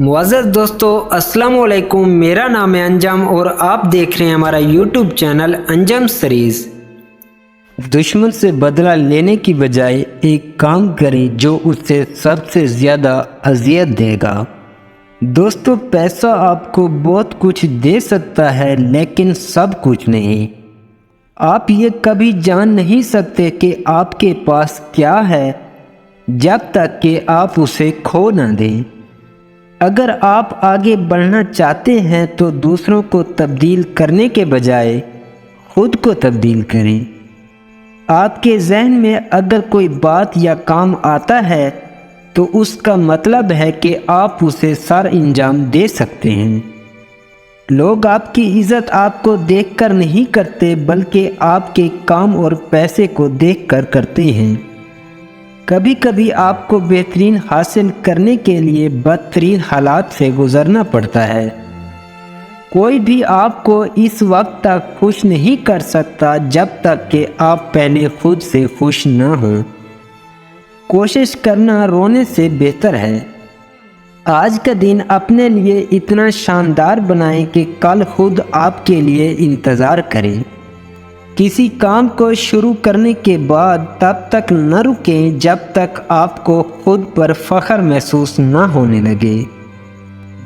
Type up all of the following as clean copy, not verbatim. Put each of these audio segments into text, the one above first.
मुअज़्ज़ज़ दोस्तों, अस्सलाम वालेकुम। मेरा नाम है अंजम और आप देख रहे हैं हमारा यूट्यूब चैनल अंजम सीरीज़। दुश्मन से बदला लेने की बजाय एक काम करें जो उससे सबसे ज़्यादा अज़ियत देगा। दोस्तों, पैसा आपको बहुत कुछ दे सकता है लेकिन सब कुछ नहीं। आप ये कभी जान नहीं सकते कि आपके पास क्या है जब तक कि आप उसे खो न दें। अगर आप आगे बढ़ना चाहते हैं तो दूसरों को तब्दील करने के बजाय खुद को तब्दील करें। आपके जहन में अगर कोई बात या काम आता है तो उसका मतलब है कि आप उसे सर अंजाम दे सकते हैं। लोग आपकी इज़्ज़त आपको देखकर नहीं करते बल्कि आपके काम और पैसे को देखकर करते हैं। कभी कभी आपको बेहतरीन हासिल करने के लिए बदतरीन हालात से गुजरना पड़ता है। कोई भी आपको इस वक्त तक खुश नहीं कर सकता जब तक कि आप पहले खुद से खुश न हों। कोशिश करना रोने से बेहतर है। आज का दिन अपने लिए इतना शानदार बनाएं कि कल खुद आपके लिए इंतज़ार करें। किसी काम को शुरू करने के बाद तब तक न रुकें जब तक आपको खुद पर फख्र महसूस न होने लगे।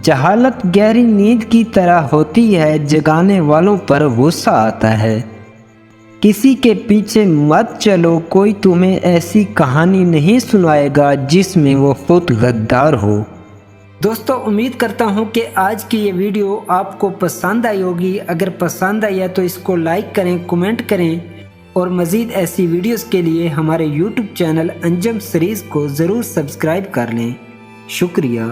जहालत गहरी नींद की तरह होती है, जगाने वालों पर गुस्सा आता है। किसी के पीछे मत चलो, कोई तुम्हें ऐसी कहानी नहीं सुनाएगा जिसमें वो खुद गद्दार हो। दोस्तों, उम्मीद करता हूं कि आज की ये वीडियो आपको पसंद आई होगी। अगर पसंद आई है तो इसको लाइक करें, कमेंट करें और मज़ीद ऐसी वीडियोस के लिए हमारे यूट्यूब चैनल अंजम सीरीज़ को ज़रूर सब्सक्राइब कर लें। शुक्रिया।